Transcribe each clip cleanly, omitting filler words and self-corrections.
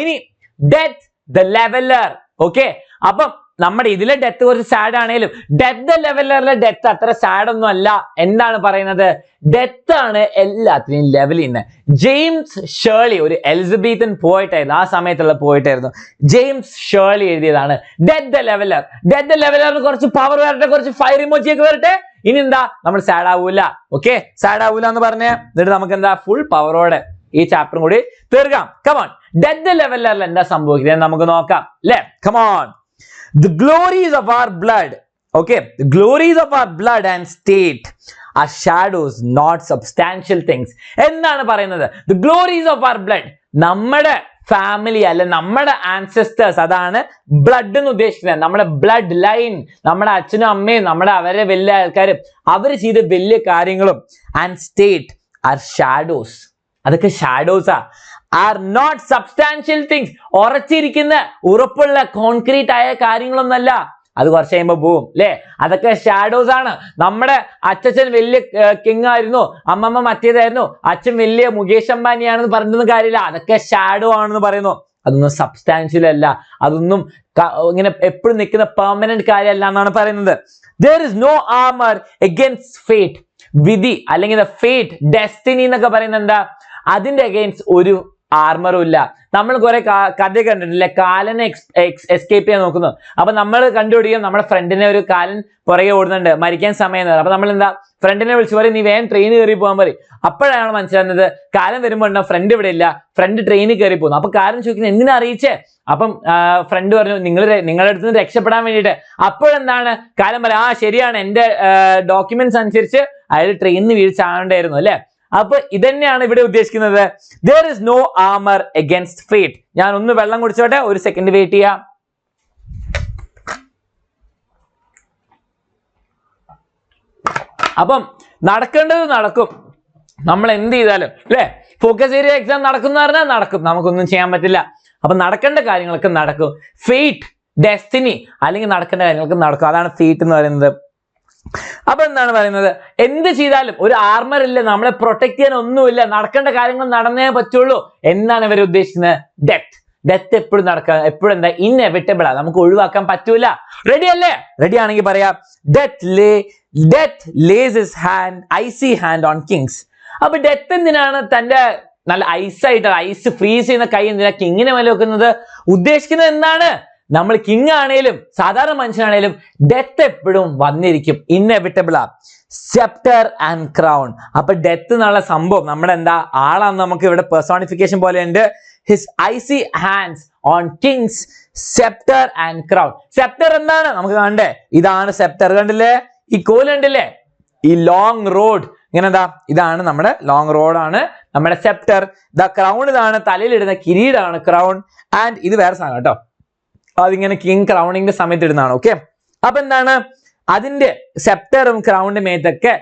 ഇനി death the leveller. Okay, അപ്പം നമ്മുടെ ഇതിലെ ഡെത്ത് കുറച്ച് സാഡ് ആണെങ്കിലും ഡെത്ത് ദ ലെവലറിലെ ഡെത്ത് അത്ര സാഡ് ഒന്നും അല്ല. എന്താണ് പറയുന്നത്? ഡെത്ത് ആണ് എല്ലാത്തിനെയും ലെവൽ ചെയ്യുന്നത്. ജെയിംസ് ഷേർലി ഒരു എലിസബത്തൻ പോയിറ്റ് ആയിരുന്നു, ആ സമയത്തുള്ള പോയിറ്റ് ആയിരുന്നു. ജെയിംസ് ഷേർലി എഴുതിയതാണ് death the leveller. Death the ലെവലറിന് കുറച്ച് പവർ വരട്ടെ, കുറച്ച് ഫയർ ഇമോജി ഒക്കെ വരട്ടെ. ഇനി എന്താ, നമ്മൾ സാഡ് ആവൂല. ഓക്കെ, സാഡ് ആവൂല എന്ന് പറഞ്ഞ് എന്നിട്ട് നമുക്ക് എന്താ ഫുൾ പവറോടെ ഈ ചാപ്റ്ററും കൂടി തീർക്കാം. കമോൺ, ഡെത്ത് ദ ലെവലറിൽ എന്താ സംഭവിക്കുന്നത് നമുക്ക് നോക്കാം അല്ലേ? Come on. The glories of our blood, okay, the glories of our blood and state are shadows, not substantial things. എന്താണ് പറയുന്നത്? The glories of our blood, നമ്മുടെ ഫാമിലി അല്ലെ നമ്മുടെ ആൻസെസ്റ്റേഴ്സ്, അതാണ് ബ്ലഡ് എന്ന് ഉദ്ദേശിക്കുന്നത്. നമ്മുടെ ബ്ലഡ് ലൈൻ, നമ്മുടെ അച്ഛനും അമ്മയും നമ്മുടെ അവരെ വലിയ ആൾക്കാരും അവർ ചെയ്ത വലിയ കാര്യങ്ങളും ആൻഡ് സ്റ്റേറ്റ് ആർ ഷാഡോസ്, അതൊക്കെ ഷാഡോസാ. ആർ നോട്ട് സബ്സ്റ്റാൻഷ്യൽ തിങ്സ്, ഉറച്ചിരിക്കുന്ന ഉറപ്പുള്ള കോൺക്രീറ്റ് ആയ കാര്യങ്ങളൊന്നല്ല. അത് കുറച്ച് കഴിയുമ്പോൾ പോവും അല്ലേ? അതൊക്കെ ഷാഡോസ് ആണ്. നമ്മുടെ അച്ഛൻ വലിയ കിങ് ആയിരുന്നു, അമ്മമ്മ മറ്റേതായിരുന്നു, അച്ഛൻ വലിയ മുകേഷ് അംബാനിയാണെന്ന് പറഞ്ഞൊന്നും കാര്യമില്ല. അതൊക്കെ ഷാഡോ ആണെന്ന് പറയുന്നു. അതൊന്നും സബ്സ്റ്റാൻഷ്യൽ അല്ല, അതൊന്നും ഇങ്ങനെ എപ്പോഴും നിൽക്കുന്ന പെർമനന്റ് കാര്യമല്ല എന്നാണ് പറയുന്നത്. There is no armor against fate, വിധി അല്ലെങ്കിൽ ഫേറ്റ്, ഡെസ്റ്റിനി എന്നൊക്കെ പറയുന്നത് എന്താ? അതിന്റെ അഗെയിൻസ്റ്റ് ഒരു ആർമറും ഇല്ല. നമ്മൾ കുറെ കഥ കണ്ടിട്ടില്ലേ, കാലനെ എസ്കേപ്പ് ചെയ്യാൻ നോക്കുന്നു. അപ്പൊ നമ്മൾ കണ്ടുപിടിക്കും നമ്മുടെ ഫ്രണ്ടിനെ ഒരു കാലൻ പുറകെ ഓടുന്നുണ്ട്, മരിക്കാൻ സമയം. അപ്പൊ നമ്മൾ എന്താ, ഫ്രണ്ടിനെ വിളിച്ചു പറയും നീ വേഗം ട്രെയിൻ കയറി പോകാൻ പറയും. അപ്പോഴാണ് മനസ്സിലാകുന്നത് കാലം വരുമ്പോൾ ഉണ്ടോ ഫ്രണ്ട് ഇവിടെ ഇല്ല, ഫ്രണ്ട് ട്രെയിനിൽ കയറി പോകുന്നു. അപ്പൊ കാലൻ ചോദിക്കുന്നത് എന്തിനാ അറിയിച്ചേ? അപ്പം ഫ്രണ്ട് പറഞ്ഞു നിങ്ങളുടെ അടുത്ത് നിന്ന് രക്ഷപ്പെടാൻ വേണ്ടിയിട്ട്. അപ്പോഴെന്താണ് കാലം പറയാം, ആ ശരിയാണ്, എന്റെ ഡോക്യുമെന്റ്സ് അനുസരിച്ച് അയാൾ ട്രെയിനിന് വീഴ്ചാണ്ടായിരുന്നു അല്ലെ. അപ്പൊ ഇതന്നെയാണ് ഇവിടെ ഉദ്ദേശിക്കുന്നത്. there is no armor against fate. ഞാൻ ഒന്ന് വെള്ളം കുടിച്ചോട്ടെ, ഒരു സെക്കൻഡ് വെയിറ്റ് ചെയ്യാം. അപ്പം നടക്കേണ്ടത് നടക്കും, നമ്മൾ എന്ത് ചെയ്താലും അല്ലെ. ഫോക്കസ് ഏരിയ എക്സാം നടക്കുന്ന പറഞ്ഞാൽ നടക്കും, നമുക്കൊന്നും ചെയ്യാൻ പറ്റില്ല. അപ്പൊ നടക്കേണ്ട കാര്യങ്ങളൊക്കെ നടക്കും. ഫേറ്റ്, ഡെസ്റ്റിനി അല്ലെങ്കിൽ നടക്കേണ്ട കാര്യങ്ങളൊക്കെ നടക്കും. അതാണ് ഫേറ്റ് എന്ന് പറയുന്നത്. അപ്പൊ എന്താണ് പറയുന്നത്? എന്ത് ചെയ്താലും ഒരു ആർമർ ഇല്ല, നമ്മളെ പ്രൊട്ടക്ട് ചെയ്യാൻ ഒന്നുമില്ല, നടക്കേണ്ട കാര്യങ്ങൾ നടന്നേ പറ്റുള്ളൂ എന്നാണ് ഇവർ ഉദ്ദേശിക്കുന്നത്. ഡെത്ത് എപ്പോഴും നടക്കുക, എപ്പോഴും എന്താ ഇൻഎവിറ്റബിൾ ആണ്, നമുക്ക് ഒഴിവാക്കാൻ പറ്റൂല. റെഡി അല്ലേ? റെഡി ആണെങ്കിൽ പറയാം, death lays his icy hand on kings. അപ്പൊ ഡെത്ത് എന്തിനാണ് തന്റെ നല്ല ഐസായിട്ട് ഐസ് ഫ്രീസ് ചെയ്യുന്ന കൈ എന്തിനാ കിങ്ങിനെ മേലെ വെക്കുന്നത്? ഉദ്ദേശിക്കുന്നത് എന്താണ്? നമ്മൾ കിങ് ആണേലും സാധാരണ മനുഷ്യനാണേലും ഡെത്ത് എപ്പോഴും വന്നിരിക്കും, ഇൻഎവിറ്റബിൾ ആ. സെപ്റ്റർ ആൻഡ് ക്രൗൺ. അപ്പൊ ഡെത്ത് എന്നുള്ള സംഭവം നമ്മുടെ എന്താ ആളാന്ന് നമുക്ക് ഇവിടെ പേഴ്സോണിഫിക്കേഷൻ പോലെ ഉണ്ട്. His icy hands on kings, sceptre and crown. Sceptre എന്താണ് നമുക്ക് കണ്ടേ? ഇതാണ് സെപ്റ്റർ, കണ്ടില്ലേ? ഈ കോല് കണ്ടില്ലേ? ഈ ലോങ് റോഡ് ഇങ്ങനെ എന്താ, ഇതാണ് നമ്മുടെ ലോങ് റോഡാണ് നമ്മുടെ സെപ്റ്റർ. ദ ക്രൗൺ ഇതാണ് തലയിലിടുന്ന കിരീടമാണ് ക്രൗൺ. ആൻഡ് ഇത് വേറെ സാധനം കേട്ടോ, അതിങ്ങനെ കിങ് ക്രൗണിങ്ങിന്റെ സമയത്ത് ഇടുന്നതാണ്. ഓക്കെ, അപ്പൊ എന്താണ് അതിന്റെ സെപ്റ്ററും ക്രൗണിന്റെ മേത്തൊക്കെ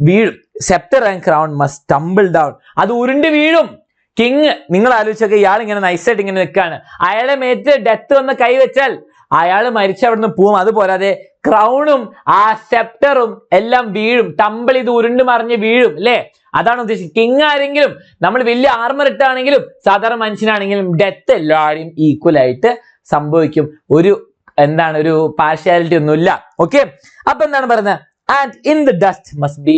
വീഴും. Sceptre and crown must tumble down, അത് ഉരുണ്ട് വീഴും. കിങ് നിങ്ങൾ ആലോചിച്ചൊക്കെ, ഇയാൾ ഇങ്ങനെ നൈസായിട്ട് ഇങ്ങനെ നിൽക്കാണ്, അയാളെ മേത്ത് ഡെത്ത് വന്ന് കൈവച്ചാൽ അയാൾ മരിച്ച അവിടുന്ന് പോവും. അതുപോലാതെ ക്രൗണും ആ സെപ്റ്ററും എല്ലാം വീഴും, ടംബിൾ ചെയ്ത് ഉരുണ്ട് മറിഞ്ഞ് വീഴും അല്ലെ. അതാണ് ഉദ്ദേശിച്ചത്. കിങ് ആരെങ്കിലും നമ്മൾ വലിയ ആർമർ ഇട്ടാണെങ്കിലും സാധാരണ മനുഷ്യനാണെങ്കിലും ഡെത്ത് എല്ലാവരും ഈക്വൽ ആയിട്ട് സംഭവിക്കും. ഒരു എന്താണ് ഒരു പാർഷ്യാലിറ്റി ഒന്നുമില്ല. ഓക്കെ, അപ്പൊ എന്താണ് പറയുന്നത്? And in the dust must be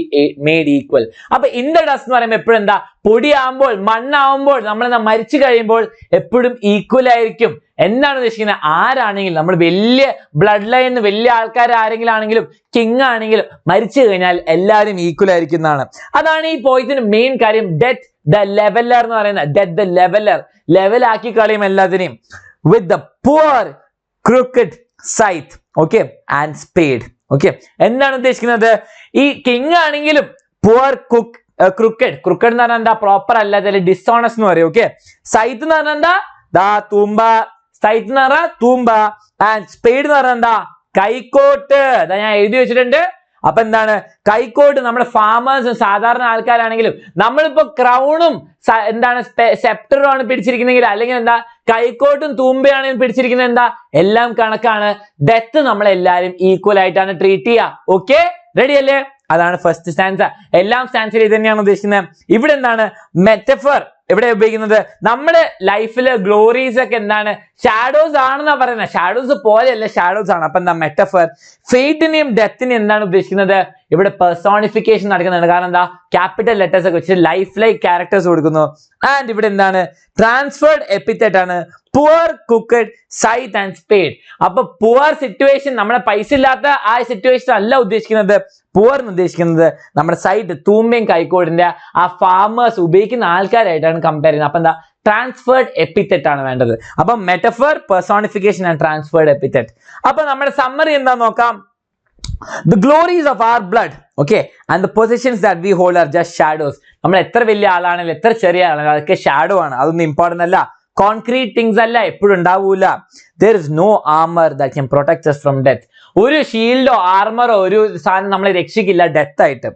made equal. അപ്പൊ ഇൻ ദ ഡസ്റ്റ് എന്ന് പറയുമ്പോൾ എപ്പോഴും എന്താ, പൊടിയാവുമ്പോൾ മണ്ണാവുമ്പോൾ നമ്മൾ മരിച്ചു കഴിയുമ്പോൾ എപ്പോഴും ഈക്വൽ ആയിരിക്കും. എന്താണ് ഉദ്ദേശിക്കുന്നത്? ആരാണെങ്കിലും നമ്മൾ വലിയ ബ്ലഡ് ലൈൻ വലിയ ആൾക്കാർ ആരെങ്കിലും ആണെങ്കിലും കിങ് ആണെങ്കിലും മരിച്ചു കഴിഞ്ഞാൽ എല്ലാവരും ഈക്വൽ ആയിരിക്കും എന്നാണ്. അതാണ് ഈ പോയിന്റിന് മെയിൻ കാര്യം. ഡെത്ത് ദ ലെവലർ എന്ന് പറയുന്നത്. ഡെത്ത് ദ ലെവലർ, ലെവലാക്കി കളയും എല്ലാത്തിനെയും. with the poor crooked scythe, okay, and spade. Okay, എന്താണ് ഉദ്ദേശിക്കുന്നത്? ഈ കിങ് ആണെങ്കിലും പുവർ ക്രൂക്കഡ് എന്ന് പറഞ്ഞാൽ എന്താ, പ്രോപ്പർ അല്ലാതെ ഡിസോണസ്റ്റ് എന്ന് പറയും. ഓക്കെ, സൈത്ത് എന്ന് പറഞ്ഞാൽ എന്താ, ദാ തൂമ്പ, സൈത്ത് എന്ന് പറഞ്ഞാൽ തൂമ്പ. ആൻഡ് സ്പേഡ് എന്ന് പറഞ്ഞാൽ എന്താ, കൈക്കോട്ട്. അതാ ഞാൻ എഴുതി വെച്ചിട്ടുണ്ട്. അപ്പൊ എന്താണ് കൈക്കോട്ട്? നമ്മുടെ ഫാമേഴ്സും സാധാരണ ആൾക്കാരാണെങ്കിലും നമ്മളിപ്പോ ക്രൗണും എന്താണ് സെപ്റ്ററും ആണ് പിടിച്ചിരിക്കുന്നെങ്കിൽ, അല്ലെങ്കിൽ എന്താ കൈക്കോട്ടും തൂമ്പയാണെങ്കിൽ പിടിച്ചിരിക്കുന്നത് എന്താ, എല്ലാം കണക്കാണ്. ഡെത്ത് നമ്മളെല്ലാരും ഈക്വൽ ആയിട്ടാണ് ട്രീറ്റ് ചെയ്യുക. ഓക്കെ, റെഡി അല്ലേ? അതാണ് ഫസ്റ്റ് സ്റ്റാൻസ. എല്ലാം സ്റ്റാൻസയിൽ ഇത് തന്നെയാണ് ഉദ്ദേശിക്കുന്നത്. ഇവിടെ എന്താണ് മെറ്റഫർ ഇവിടെ ഉപയോഗിക്കുന്നത് നമ്മുടെ ലൈഫില് ഗ്ലോറീസ് ഒക്കെ എന്താണ് ഷാഡോസ് ആണെന്നാ പറയുന്നത്. ഷാഡോസ് പോലെയല്ല, ഷാഡോസ് ആണ്. അപ്പൊ എന്താ മെറ്റഫർ ഫെയ്റ്റിനെയും ഡെത്തിനെയും എന്താണ് ഉദ്ദേശിക്കുന്നത്? ഇവിടെ പെർസോണിഫിക്കേഷൻ നടക്കുന്നുണ്ട്. കാരണം എന്താ ക്യാപിറ്റൽ ലെറ്റേഴ്സ് ഒക്കെ വെച്ച് ലൈഫ് ലൈക്ക് ക്യാരക്ടേഴ്സ് കൊടുക്കുന്നു. ആൻഡ് ഇവിടെ എന്താണ് ട്രാൻസ്ഫേർഡ് എപ്പിത്തറ്റ് ആണ് poor, cooked, sight and spade. അപ്പൊ പുവർ സിറ്റുവേഷൻ, നമ്മുടെ പൈസ ഇല്ലാത്ത ആ സിറ്റുവേഷൻ അല്ല ഉദ്ദേശിക്കുന്നത്. പുവർ എന്ന് ഉദ്ദേശിക്കുന്നത് നമ്മുടെ സൈറ്റ്, തൂമ്പയും കൈക്കോടിന്റെ ആ ഫാമേഴ്സ് ഉപയോഗിക്കുന്ന ആൾക്കാരായിട്ടാണ് കമ്പയർ ചെയ്യുന്നത്. അപ്പൊ എന്താ ട്രാൻസ്ഫേർഡ് എപ്പിത്തറ്റ് ആണ് വേണ്ടത്. അപ്പൊ metaphor, personification and transferred epithet. അപ്പൊ നമ്മുടെ സമ്മറി എന്താ നോക്കാം. The glories of our blood, okay, and the positions that we hold are just shadows. നമ്മൾ എത്ര വലിയ ആളാണെങ്കിലും എത്ര ചെറിയ ആളാണെങ്കിലും അതൊക്കെ ഷാഡോ ആണ്. അതൊന്നും ഇമ്പോർട്ടന്റ് അല്ല. കോൺക്രീറ്റ് തിങ്സ് അല്ല, എപ്പോഴും ഉണ്ടാവൂല. There is no armor that can protect us from death. ഒരു ഷീൽഡോ ആർമറോ ഒരു സാധനം നമ്മളെ രക്ഷിക്കില്ല ഡെത്ത് ആയിട്ട്.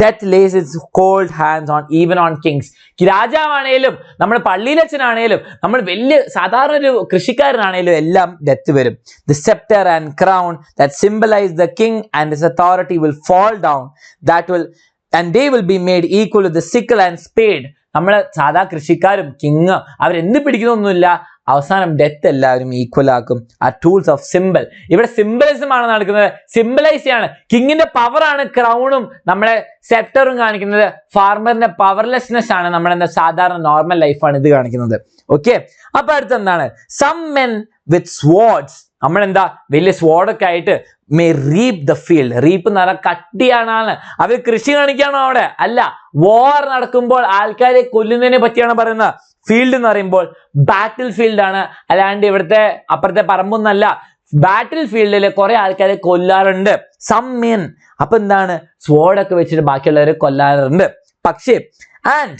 Death lays its cold hands on even on kings. രാജാവാണേലും നമ്മുടെ പള്ളിയിലച്ഛനാണേലും നമ്മൾ വലിയ സാധാരണ ഒരു കൃഷിക്കാരനാണേലും എല്ലാം ഡെത്ത് വരും. The scepter and crown that symbolize the king and his authority will fall down. And they will be made equal to the sickle and spade. നമ്മള് സാധാ കൃഷിക്കാരും king അവരെന്ത് പിടിക്കുന്നൊന്നുമില്ല, അവസാനം ഡെത്ത് എല്ലാവരും ഈക്വൽ ആക്കും. ആ ടൂൾസ് ഓഫ് സിമ്പിൾ, ഇവിടെ symbolism ആണ് നടക്കുന്നത്, സിംബലൈസ് ആണ്. കിങ്ങിന്റെ പവർ ആണ് ക്രൗണും നമ്മുടെ സെപ്റ്ററും കാണിക്കുന്നത്. ഫാർമറിന്റെ പവർലെസ്നെസ് ആണ് നമ്മുടെ എന്താ സാധാരണ നോർമൽ ലൈഫാണ് ഇത് കാണിക്കുന്നത്. ഓക്കെ, അപ്പൊ അടുത്ത് എന്താണ് സം മെൻ വിത്ത് സ്വാർഡ്സ്. നമ്മളെന്താ വലിയ സ്വാർഡൊക്കെ ആയിട്ട് മേ റീപ് ദ ഫീൽഡ്. റീപ്പ് എന്ന് പറഞ്ഞാൽ കട്ടിയാണ്. അവർ കൃഷി കാണിക്കാണോ അവിടെ? അല്ല, വാർ നടക്കുമ്പോൾ ആൾക്കാരെ കൊല്ലുന്നതിനെ പറ്റിയാണ് പറയുന്നത്. ഫീൽഡ് എന്ന് പറയുമ്പോൾ ബാറ്റിൽ ഫീൽഡ് ആണ്, അല്ലാണ്ട് ഇവിടുത്തെ അപ്പുറത്തെ പറമ്പൊന്നല്ല. ബാറ്റിൽ ഫീൽഡിൽ കുറെ ആൾക്കാരെ കൊല്ലാറുണ്ട്. സം മെൻ, അപ്പൊ എന്താണ് സ്വാർഡൊക്കെ വെച്ചിട്ട് ബാക്കിയുള്ളവരെ കൊല്ലാറുണ്ട്. പക്ഷേ ആൻഡ്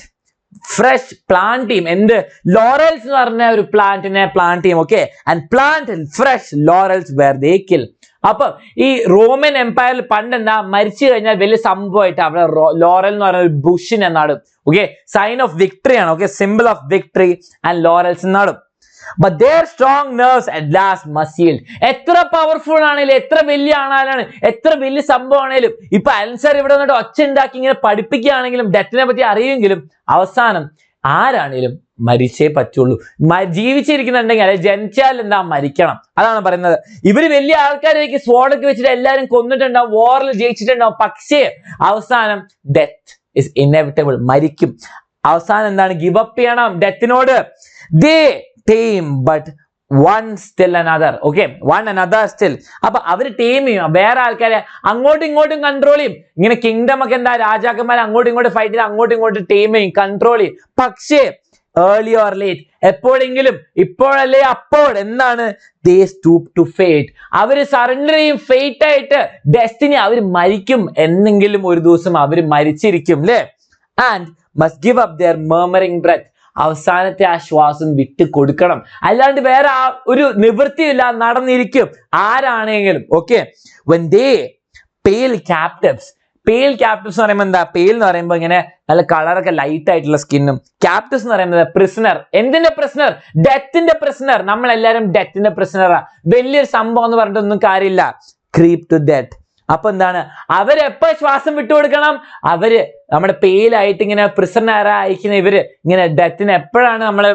ഫ്രഷ് പ്ലാന്റ് ടീം, എന്ത് ലോറൽസ് എന്ന് പറഞ്ഞ ഒരു പ്ലാന്റിനെ plant them. Okay, and plant fresh laurels where they kill. അപ്പൊ ഈ റോമൻ എംപയറിൽ പണ്ട് എന്താ മരിച്ചു കഴിഞ്ഞാൽ വലിയ സംഭവമായിട്ട് അവിടെ ലോറൽ എന്ന് പറയുന്ന ഒരു ബുഷിനെ നടും. ഓക്കെ, സൈൻ ഓഫ് വിക്ടറി ആണ്. Okay, symbol of victory and laurels നടും. But their strong nerves at last must yield. എത്ര പവർഫുൾ ആണെങ്കിലും എത്ര വലിയ ആണാലാണ് എത്ര വലിയ സംഭവം ആണെങ്കിലും, ഇപ്പൊ ആൻസർ ഇവിടെ വന്നിട്ട് ഒച്ച ഉണ്ടാക്കി ഇങ്ങനെ പഠിപ്പിക്കുകയാണെങ്കിലും ഡെത്തിനെ പറ്റി അറിയുമെങ്കിലും അവസാനം ആരാണേലും മരിച്ചേ പറ്റുള്ളൂ. ജീവിച്ചിരിക്കുന്നുണ്ടെങ്കിൽ അല്ലെ ജനിച്ചാൽ എന്താ മരിക്കണം. അതാണ് പറയുന്നത്. ഇവര് വലിയ ആൾക്കാരേക്ക് സ്വാഡൊക്കെ വെച്ചിട്ട് എല്ലാരും കൊന്നിട്ടുണ്ടാവും, വാറിൽ ജയിച്ചിട്ടുണ്ടാവും. പക്ഷേ അവസാനം ഡെത്ത് ഇസ് ഇന്നെവിറ്റബിൾ, മരിക്കും. അവസാനം എന്താണ് ഗിവ് അപ്പ് ചെയ്യണം ഡെത്തിനോട്. They tame but one still another. Okay, one another still. അപ്പൊ അവര് ടീം ചെയ്യും, വേറെ ആൾക്കാരെ അങ്ങോട്ടും ഇങ്ങോട്ടും കൺട്രോൾ ചെയ്യും. ഇങ്ങനെ കിങ്ഡം ഒക്കെ എന്താ രാജാക്കന്മാർ അങ്ങോട്ടും ഇങ്ങോട്ടും ഫൈറ്റ് ചെയ്ത് അങ്ങോട്ടും ഇങ്ങോട്ടും ടീം ചെയ്യും, കൺട്രോൾ ചെയ്യും. പക്ഷേ ഏർലി ഓർ ലേറ്റ്, എപ്പോഴെങ്കിലും ഇപ്പോഴല്ലേ അപ്പോൾ എന്താണ് they stoop to fate. അവര് സറണ്ടർ ചെയ്യും ഫേറ്റ് ആയിട്ട്, ഡെസ്റ്റിനി. അവര് മരിക്കും, എന്നെങ്കിലും ഒരു ദിവസം അവര് മരിച്ചിരിക്കും അല്ലേ. And must give up their murmuring breath. അവസാനത്തെ ആ ശ്വാസം വിട്ട് കൊടുക്കണം, അല്ലാണ്ട് വേറെ ഒരു നിവൃത്തിയില്ല, നടന്നിരിക്കും ആരാണെങ്കിലും. Okay, when they pale captives. പേൽ captives എന്ന് പറയുമ്പോൾ എന്താ? പേൽ എന്ന് പറയുമ്പോൾ ഇങ്ങനെ നല്ല കളറൊക്കെ ലൈറ്റ് ആയിട്ടുള്ള സ്കിന്നും. ക്യാപ്റ്റീവ്സ് എന്ന് പറയുന്നത് പ്രിസണർ. എന്തിന്റെ പ്രിസണർ? ഡെത്തിന്റെ പ്രിസണർ. നമ്മളെല്ലാരും ഡെത്തിന്റെ പ്രിസണറാ. വലിയൊരു സംഭവം എന്ന് പറഞ്ഞിട്ടൊന്നും കാര്യമില്ല. Creep to death. അപ്പൊ എന്താണ് അവരെപ്പോ ശ്വാസം വിട്ടുകൊടുക്കണം? അവര് നമ്മുടെ പേയിലായിട്ട് ഇങ്ങനെ പ്രിസണർ അയക്കുന്ന ഇവര് ഇങ്ങനെ ഡെത്തിന് എപ്പോഴാണ് നമ്മൾ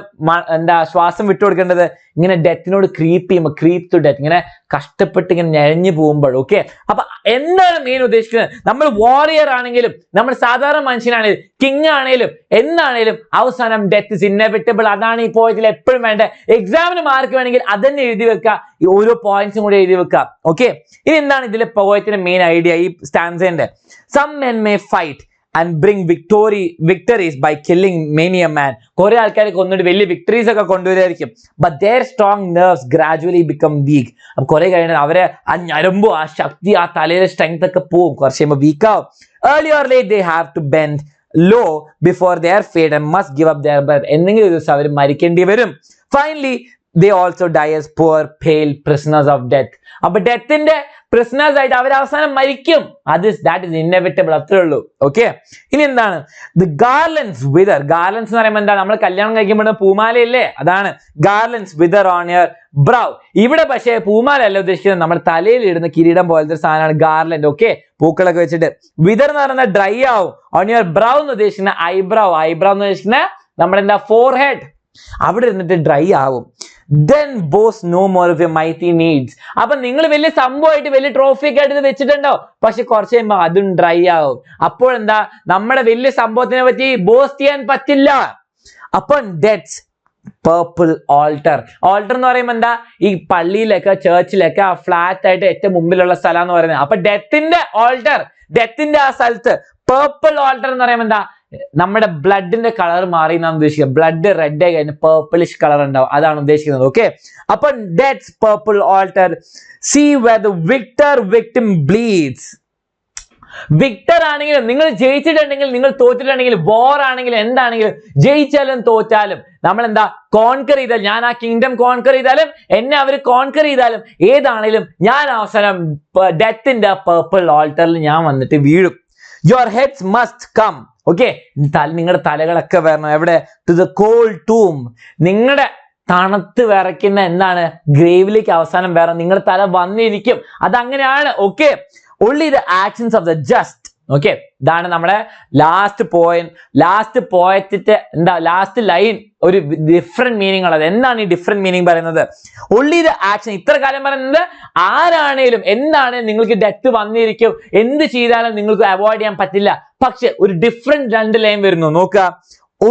എന്താ ശ്വാസം വിട്ടുകൊടുക്കേണ്ടത്? ഇങ്ങനെ ഡെത്തിനോട് ക്രീപ്പ് ചെയ്യുമ്പോൾ, ക്രീപ്പ് ടു ഡെത്ത്, ഇങ്ങനെ കഷ്ടപ്പെട്ട് ഇങ്ങനെ ഞെഴഞ്ഞു പോകുമ്പോൾ. ഓക്കെ, അപ്പൊ എന്താണ് മെയിൻ ഉദ്ദേശിക്കുന്നത്? നമ്മൾ വാറിയർ ആണെങ്കിലും നമ്മൾ സാധാരണ മനുഷ്യനാണെങ്കിലും കിങ് ആണെങ്കിലും എന്നാണേലും അവസാനം ഡെത്ത് ഇസ് ഇന്നെവിറ്റബിൾ. അതാണ് ഈ പോയിന്റിൽ എപ്പോഴും വേണ്ട. എക്സാമിന് മാർക്ക് വേണമെങ്കിൽ അതന്നെ എഴുതി വെക്കുക, ഈ ഓരോ പോയിന്റ്സും കൂടി എഴുതി വെക്കുക. ഓക്കെ, ഇനി എന്താണ് ഇതിലെ പോയത്തിന്റെ മെയിൻ ഐഡിയ ഈ സ്റ്റാൻസന്റെ? Some men may fight and bring victories by killing many a man. കുറെ ആൾക്കാരെ കൊന്നിട്ട് വലിയ വിക്ടറീസ് ഒക്കെ കൊണ്ടുവരായിരിക്കും. but their strong nerves gradually become weak. അപ്പൊ കുറെ കഴിഞ്ഞാൽ അവരെ ആ ഞരമ്പോ ആ ശക്തി ആ തലയിലെ സ്ട്രെങ്ത് ഒക്കെ പോവും, കുറച്ച് കഴിയുമ്പോൾ വീക്ക് ആവും. early or late they have to bend low before their fate and must give up their breath. എന്തെങ്കിലും ഒരു ദിവസം അവർ മരിക്കേണ്ടി വരും. finally they also die as poor pale prisoners of death. അപ്പൊ ഡെത്തിന്റെ പ്രിസണേഴ്സ് ആയിട്ട് അവർ അവസാനം മരിക്കും. ദാറ്റ് ഇസ് ഇന്നെവിറ്റബിൾ, അത്രേ ഉള്ളൂ. ഓക്കെ, ഇനി എന്താണ് ദി ഗാർലൻഡ്സ് വിതർ. ഗാർലൻഡ്സ് എന്ന് പറയുമ്പോൾ എന്താ? നമ്മൾ കല്യാണം കഴിക്കുമ്പോൾ പൂമാലയില്ലേ, അതാണ് ഗാർലൻഡ്സ് വിതർ ഓൺ യുവർ ബ്രൗ. ഇവിടെ പക്ഷേ പൂമാല അല്ല ഉദ്ദേശിക്കുന്നത്, നമ്മുടെ തലയിൽ ഇടുന്ന കിരീടം പോലത്തെ ഒരു സാധനമാണ് ഗാർലൻഡ്. ഓക്കെ, പൂക്കളൊക്കെ വെച്ചിട്ട്. വിതർ എന്ന് പറയുന്നത് ഡ്രൈ ആവും. ഓൺ യുവർ ബ്രൗ എന്ന് ഉദ്ദേശിക്കുന്ന ഐബ്രൗ. ഐബ്രൗ എന്ന് ഉദ്ദേശിക്കുന്ന നമ്മുടെ എന്താ ഫോർഹെഡ്, അവിടെ ഇരുന്നിട്ട് ഡ്രൈ ആവും. Then boast no more of your mighty needs. അപ്പൊ നിങ്ങൾ വലിയ സംഭവമായിട്ട് വലിയ ട്രോഫി ഒക്കെ ആയിട്ട് വെച്ചിട്ടുണ്ടോ, പക്ഷെ കുറച്ച് കഴിയുമ്പോൾ അതും ഡ്രൈ ആവും. അപ്പോൾ എന്താ, നമ്മുടെ വലിയ സംഭവത്തിനെ പറ്റി ബോസ്റ്റ് ചെയ്യാൻ പറ്റില്ല. അപ്പം ഡെറ്റ്സ് പേർപ്പിൾ ഓൾട്ടർ. ഓൾട്ടർ എന്ന് പറയുമ്പോൾ എന്താ, ഈ പള്ളിയിലൊക്കെ ചർച്ചിലൊക്കെ ആ ഫ്ലാറ്റ് ആയിട്ട് ഏറ്റവും മുമ്പിലുള്ള സ്ഥലം എന്ന് പറയുന്നത്. അപ്പൊ ഡെത്തിന്റെ ഓൾട്ടർ, ഡെത്തിന്റെ ആ സ്ഥലത്ത് പേർപ്പിൾ ഓൾട്ടർ എന്ന് പറയുമ്പോൾ എന്താ, നമ്മുടെ ബ്ലഡിന്റെ കളർ മാറി എന്നാണ് ഉദ്ദേശിക്കുന്നത്. ബ്ലഡ് റെഡ് ആയി കഴിഞ്ഞാൽ പേർപ്പിളിഷ് കളർ ഉണ്ടാവും, അതാണ് ഉദ്ദേശിക്കുന്നത്. ഓക്കെ, അപ്പൊ debts purple alter. See where the victim bleeds. Victor ആണെങ്കിലും, നിങ്ങൾ ജയിച്ചിട്ടുണ്ടെങ്കിൽ, നിങ്ങൾ തോറ്റിട്ടുണ്ടെങ്കിൽ, വാർ ആണെങ്കിലും എന്താണെങ്കിലും, ജയിച്ചാലും തോറ്റാലും നമ്മൾ എന്താ കോൺകർ ചെയ്താൽ, ഞാൻ ആ കിങ്ഡം കോൺകർ ചെയ്താലും എന്നെ അവർ കോൺകർ ചെയ്താലും ഏതാണെങ്കിലും ഞാൻ അവസാനം ഡെത്തിന്റെ പേർപ്പിൾ ഓൾട്ടറിൽ ഞാൻ വന്നിട്ട് വീഴും. Your heads must come. Okay, നിങ്ങളുടെ തലകളൊക്കെ വരണം എവിടെ? To the cold tomb. നിങ്ങളുടെ തണുത്ത് വിറയ്ക്കുന്ന എന്താണ്, ഗ്രേവിലേക്ക് അവസാനം വരണം. നിങ്ങളുടെ തല വന്നിരിക്കും, അതങ്ങനെയാണ്. Okay, only the actions of the just. Okay, ഇതാണ് നമ്മുടെ ലാസ്റ്റ് പോയിന്റ്. ലാസ്റ്റ് പോയറ്റിന്റെ എന്താ, ലാസ്റ്റ് ലൈൻ ഒരു ഡിഫറെന്റ് മീനിങ് ഉള്ളത്. എന്താണ് ഈ ഡിഫറെന്റ് മീനിങ് പറയുന്നത്? only the action. ഇത്ര കാലം പറയുന്നത് ആരാണേലും എന്താണേലും നിങ്ങൾക്ക് ഡെത്ത് വന്നിരിക്കും, എന്ത് ചെയ്താലും നിങ്ങൾക്ക് അവോയ്ഡ് ചെയ്യാൻ പറ്റില്ല. പക്ഷെ ഒരു ഡിഫറെന്റ് രണ്ട് ലൈൻ വരുന്നു, നോക്കുക.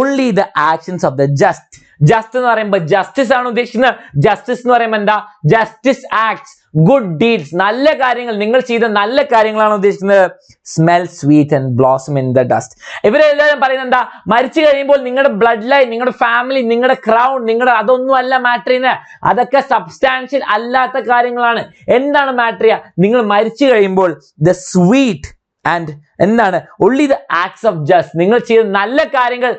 only the actions of the just. Just എന്ന് പറയുമ്പോൾ ജസ്റ്റിസ് ആണ് ഉദ്ദേശിക്കുന്നത്. ജസ്റ്റിസ് എന്ന് പറയുമ്പോൾ എന്താ, ജസ്റ്റിസ് ആക്ട്സ്, ഗുഡ് ഡീഡ്സ്, നല്ല കാര്യങ്ങൾ, നിങ്ങൾ ചെയ്ത നല്ല കാര്യങ്ങളാണ് ഉദ്ദേശിക്കുന്നത്. Smell sweet and blossom in the dust. ഇവരെല്ലാവരും പറയുന്നത് എന്താ, മരിച്ചു കഴിയുമ്പോൾ നിങ്ങളുടെ ബ്ലഡ് ലൈൻ, നിങ്ങളുടെ ഫാമിലി, നിങ്ങളുടെ ക്രൗൺ, നിങ്ങളുടെ അതൊന്നും അല്ല മാറ്റർ ചെയ്യുന്നത്. അതൊക്കെ സബ്സ്റ്റാൻഷ്യൽ അല്ലാത്ത കാര്യങ്ങളാണ്. എന്താണ് മാറ്റർ ചെയ്യുക? നിങ്ങൾ മരിച്ചു കഴിയുമ്പോൾ ദ സ്വീറ്റ് ആൻഡ് എന്താണ്, only the acts of just, നിങ്ങൾ ചെയ്ത നല്ല കാര്യങ്ങൾ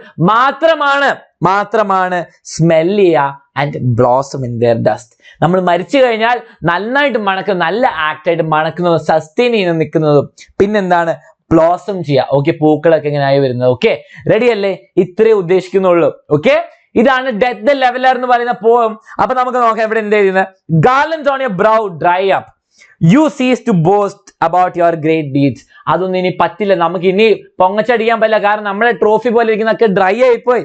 മാത്രമാണ് സ്മെൽ ചെയ്യുക and blossom in there dust. നമ്മൾ മരിച്ചു കഴിഞ്ഞാൽ നന്നായിട്ട് മണക്കുന്ന, നല്ല ആക്ട് ആയിട്ട് മണക്കുന്നതും സസ്റ്റെയിൻ ചെയ്ത് നിൽക്കുന്നതും പിന്നെന്താണ്, ബ്ലോസം ചെയ്യുക. ഓക്കെ, പൂക്കളൊക്കെ ഇങ്ങനെ ആയി വരുന്നത്. ഓക്കെ, റെഡി അല്ലേ? ഇത്രേ ഉദ്ദേശിക്കുന്നുള്ളൂ. ഓക്കെ, ഇതാണ് ഡെത്ത് ദ ലെവലർ എന്ന് പറയുന്ന പോയം. അപ്പൊ നമുക്ക് നോക്കാം ഇവിടെ എന്താ ചെയ്യുന്നത്. Garlands on your brow dry up, you cease to boast about your great deeds. അതൊന്നും ഇനി പറ്റില്ല, നമുക്ക് ഇനി പൊങ്ങച്ചടിക്കാൻ പറ്റില്ല, കാരണം നമ്മുടെ ട്രോഫി പോലെ ഇരിക്കുന്നൊക്കെ ഡ്രൈ ആയിപ്പോയി.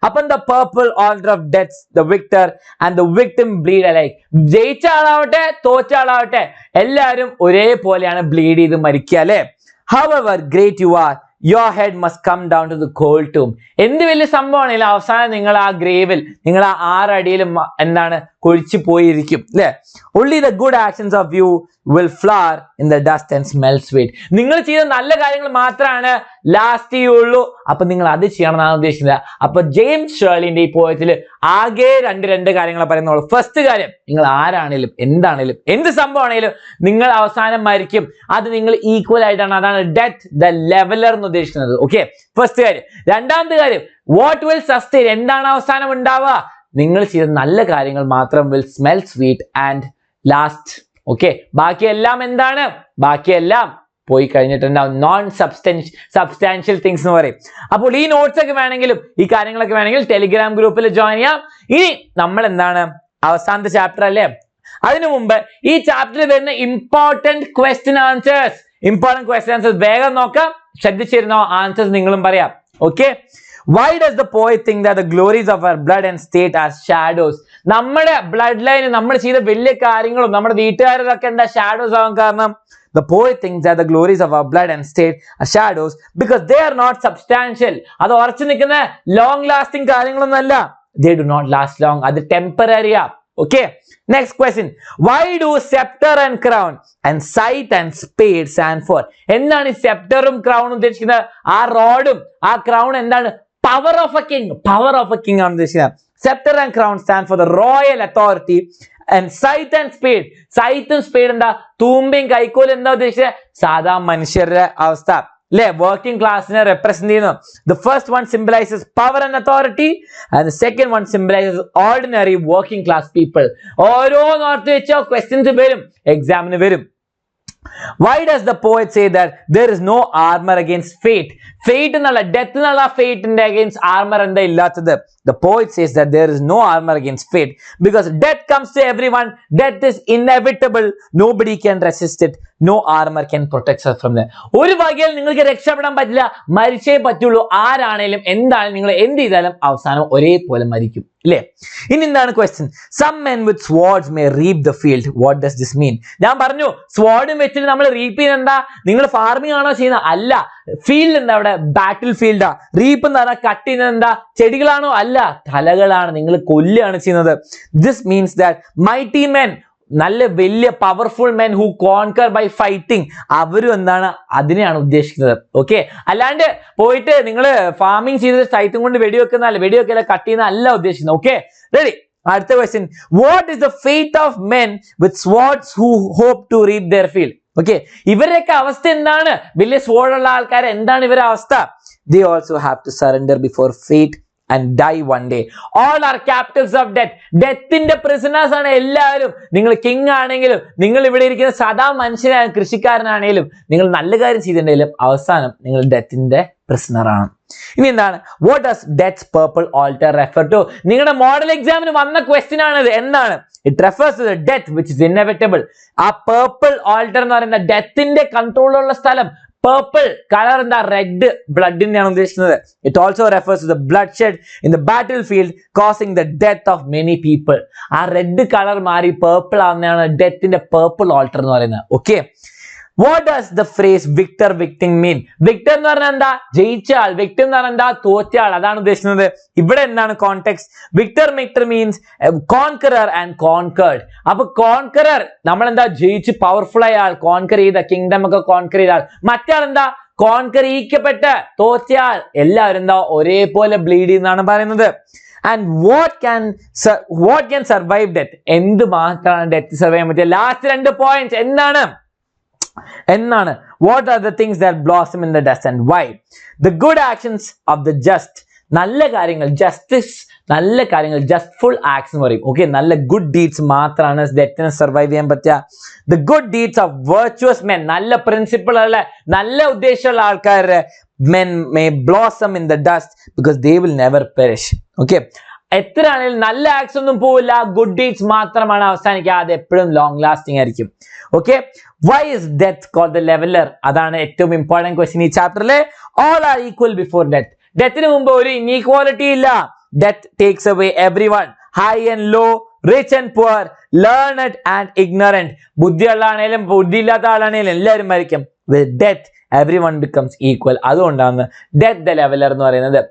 അപ്പം the purple altar of deaths, the victor and the victim bleed alike. ജയിച്ച ആളാവട്ടെ തോറ്റ ആളാവട്ടെ എല്ലാവരും ഒരേപോലെയാണ് ബ്ലീഡ് ചെയ്ത് മരിക്കുക, അല്ലെ? However great you are, your head must come down to the cold tomb. എന്ത് വലിയ സംഭവമാണെങ്കിലും അവസാനം നിങ്ങൾ ആ ഗ്രേവിൽ, നിങ്ങൾ ആ 6 അടിയിലും എന്താണ്, കൊഴിച്ചു പോയിരിക്കും, അല്ലെ? only the good actions of you will flower in the dust and smell sweet. നിങ്ങൾ ചെയ്ത നല്ല കാര്യങ്ങൾ മാത്രമാണ് ലാസ്റ്റ് ചെയ്യുള്ളൂ. അപ്പൊ നിങ്ങൾ അത് ചെയ്യണം എന്നാണ് ഉദ്ദേശിക്കുന്നത്. അപ്പൊ ജെയിംസ് ഷേർലിന്റെ ഈ പോയത്തിൽ ആകെ രണ്ട് കാര്യങ്ങൾ പറയുന്നുള്ളൂ. ഫസ്റ്റ് കാര്യം, നിങ്ങൾ ആരാണേലും എന്താണേലും എന്ത് സംഭവമാണേലും നിങ്ങൾ അവസാനം മരിക്കും. അത് നിങ്ങൾ ഈക്വൽ ആയിട്ടാണ്, അതാണ് ഡെത്ത് ദ ലെവലർ എന്ന് ഉദ്ദേശിക്കുന്നത്. ഓക്കെ, ഫസ്റ്റ് കാര്യം. രണ്ടാമത്തെ കാര്യം, വാട്ട് വിൽ സസ്റ്റെയിൻ, എന്താണ് അവസാനം ഉണ്ടാവുക? നിങ്ങൾ ചെയ്ത നല്ല കാര്യങ്ങൾ മാത്രം will smell sweet and last. Okay, ബാക്കിയെല്ലാം എന്താണ്, ബാക്കിയെല്ലാം പോയി കഴിഞ്ഞിട്ടുണ്ടാവും. നോൺ സബ്സ്റ്റാൻഷ്യൽ തിങ്സ് എന്ന് പറയും. അപ്പോൾ ഈ നോട്ട്സ് ഒക്കെ വേണമെങ്കിലും ഈ കാര്യങ്ങളൊക്കെ വേണമെങ്കിൽ ടെലിഗ്രാം ഗ്രൂപ്പിൽ ജോയിൻ ചെയ്യാം. ഇനി നമ്മൾ എന്താണ്, അവസാനത്തെ ചാപ്റ്റർ അല്ലേ? അതിനു മുമ്പ് ഈ ചാപ്റ്ററിൽ വരുന്ന ഇമ്പോർട്ടന്റ് ക്വസ്റ്റ്യൻ ആൻസേഴ്സ് വേഗം നോക്കാം. ശ്രദ്ധിച്ചിരുന്നോ? ആൻസേഴ്സ് നിങ്ങളും പറയാം. Okay, why does the poet think that the glories of our blood and state are shadows? നമ്മുടെ ബ്ലഡ് ലൈന്, നമ്മൾ ചെയ്ത വലിയ കാര്യങ്ങളും നമ്മുടെ വീട്ടുകാരതൊക്കെ എന്താ ഷാഡോസ് ആവാൻ കാരണം? The poet thinks that the glories of our blood and state are shadows because they are not substantial. അത് ഉറച്ചു നിൽക്കുന്ന ലോങ് ലാസ്റ്റിംഗ് കാര്യങ്ങളൊന്നുമല്ല. They do not last long. അത് ടെമ്പററി ആ. Okay, next question. Why do scepter and crown and scythe and spade stand for? എന്താണ് ഈ scepterഉം crown ഉദ്ദേശിക്കുന്നത്? ആ റോഡും ആ crown എന്താണ്? Power of a king ആണ് ഉദ്ദേശിക്കുന്നത്. Scepter and crown stand for the royal authority and scythe and spade. Scythe and spade എന്താ? തൂമ്പയും കൈക്കോലും എന്താ ഉദ്ദേശിച്ചത്? സാധാ മനുഷ്യരുടെ അവസ്ഥ, അല്ലെ? വർക്കിംഗ് ക്ലാസ്സിനെ റെപ്രസെന്റ് ചെയ്യുന്നു. The first one symbolizes power and authority and the second one symbolizes ordinary working class people. ഓരോന്നോർത്ത് വെച്ചോ, ക്വസ്റ്റ്യൻസ് വരും, എക്സാമിന് വരും. Why does the poet say that there is no armor against fate? Fate enalla death enalla fate inde against armor enda illathathu. The poet says that there is no armor against fate because death comes to everyone. Death is inevitable. Nobody can resist it. No armor can protect us from that. ഒരു വകയിൽ നിങ്ങൾക്ക് രക്ഷപ്പെടാൻ പറ്റില്ല, മരിച്ചേ പറ്റുള്ളൂ. ആരാണേലും എന്താണെങ്കിലും നിങ്ങൾ എന്ത് ചെയ്താലും അവസാനം ഒരേപോലെ മരിക്കും, അല്ലേ? ഇനി എന്താണ് question? Some men with swords may reap the field. What does this mean? ഞാൻ പറഞ്ഞു സ്വാഡും വെച്ചിട്ട് നമ്മൾ റീപ്പ് ചെയ്യുന്നത് എന്താ? നിങ്ങൾ ഫാർമിംഗ് ആണോ ചെയ്യുന്നത്? അല്ല. ഫീൽഡ് എന്താ? അവിടെ ബാറ്റിൽ ഫീൽഡാ. റീപ്പ് എന്ന് പറഞ്ഞാൽ കട്ട് ചെയ്യുന്നത് എന്താ? ചെടികളാണോ? അല്ല, തലകളാണ്. നിങ്ങൾ കൊല്ലുകയാണ് ചെയ്യുന്നത്. This means that mighty men, നല്ല വലിയ powerful men who conquer by fighting, അവരും എന്താണ് അതിനെയാണ് ഉദ്ദേശിക്കുന്നത്. ഓക്കെ, അല്ലാണ്ട് പോയിട്ട് നിങ്ങൾ ഫാർമിംഗ് ചെയ്ത് സൈറ്റും കൊണ്ട് വെടിവെക്കുന്നല്ല, വെടിവെക്കല കട്ട് ചെയ്യുന്ന അല്ല ഉദ്ദേശിക്കുന്നത്. Okay, ready? അടുത്ത question, what is the fate of men with swords who hope to reap their field? Okay, ഇവരുടെയൊക്കെ അവസ്ഥ എന്താണ്? വലിയ സ്വാർഡുള്ള ആൾക്കാർ എന്താണ് ഇവരുടെ അവസ്ഥ? They also have to surrender before fate and die one day. All are captives of death. Deathന്റെ prisoners ആണ് എല്ലാവരും. നിങ്ങൾ കിങ് ആണെങ്കിലും, നിങ്ങൾ ഇവിടെ ഇരിക്കുന്ന സാധാ മനുഷ്യനായ കൃഷിക്കാരനാണെങ്കിലും, നിങ്ങൾ നല്ല കാര്യം ചെയ്തിട്ടുണ്ടെങ്കിലും അവസാനം നിങ്ങൾ ഡെത്തിന്റെ prisoner ആണ്. ഇനി എന്താണ്? What does death's purple altar refer to? നിങ്ങളുടെ മോഡൽ എക്സാമിന് വന്ന ക്വസ്റ്റ്യൻ ആണിത്. എന്താണ്? It refers to the death which is inevitable. ആ purple altar എന്ന് പറയുന്ന ഡെത്തിന്റെ കൺട്രോളുള്ള സ്ഥലം. Purple color എന്താ? റെഡ് ബ്ലഡിനെയാണ് ഉദ്ദേശിക്കുന്നത്. It also refers to the bloodshed in the battlefield causing the death of many people. ആ റെഡ് കളർ മാറി പേർപ്പിൾ ആവുന്നതാണ് ഡെത്തിന്റെ purple alter എന്ന് പറയുന്നത്. Okay, what does the phrase victor victim mean? victor എന്ന് പറഞ്ഞാൽ എന്താ? ജയിച്ച ആൾ. victim എന്ന് പറഞ്ഞാൽ എന്താ? തോറ്റ ആൾ. അതാണ് ഉദ്ദേശിക്കുന്നത്. ഇവിടെ എന്താണ് context? victor means conqueror and conquered. അപ്പൊ കോൺകറർ നമ്മൾ എന്താ? ജയിച്ച് പവർഫുൾ ആയ ആൾ, കോൺകർ ചെയ്ത കിങ്ഡം ഒക്കെ കോൺകർ ചെയ്ത ആൾ. മറ്റാൾ എന്താ? കോൺകർ ചെയ്യിക്കപ്പെട്ട തോറ്റയാൾ. എല്ലാവരും എന്താ? ഒരേപോലെ ബ്ലീഡ് ചെയ്യുന്നതാണ് പറയുന്നത്. And what can survive death? എന്ത് മാത്രമാണ് ഡെത്ത് സർവൈവ് ചെയ്യാൻ പറ്റിയ? ലാസ്റ്റ് 2 പോയിന്റ്സ് എന്താണ്? What are the things that blossom in the dust and why? The good actions of the just. നല്ല കാര്യങ്ങൾ, justice, നല്ല കാര്യങ്ങൾ, justful acts എന്ന് പറയും. ഓക്കെ, നല്ല good deeds മാത്രമാണ് ഡെത്തിനെ സർവൈവ് ചെയ്യാൻ പറ്റുക. The good deeds of virtuous men, നല്ല പ്രിൻസിപ്പിൾ ഉള്ള, നല്ല ഉദ്ദേശമുള്ള ആൾക്കാരുടെ men may blossom in the dust because they will never perish. Okay, എത്ര ആണെങ്കിലും നല്ല ആക്ട്സ് ഒന്നും പോവില്ല, ഗുഡ് ഡീഡ്സ് മാത്രമാണ് അവസാനിക്കുക. അത് എപ്പോഴും ലോങ് ലാസ്റ്റിംഗ് ആയിരിക്കും. Okay, why is death called the leveler? അതാണ് ഏറ്റവും ഇമ്പോർട്ടന്റ് ക്വസ്റ്റ്യൻ ഈ ചാപ്റ്ററിലെ. all are equal before death. ഡെത്തിന് മുമ്പ് ഒരു ഇനീക്വാലിറ്റി ഇല്ല. death takes away everyone, high and low, rich and poor, learned and ignorant. ബുദ്ധിയുള്ള ആണെങ്കിലും ബുദ്ധിയില്ലാത്ത ആളാണെങ്കിലും എല്ലാവരും മരിക്കും. with death everyone becomes equal. അതുകൊണ്ടാണ് death the leveler എന്ന് പറയുന്നത്.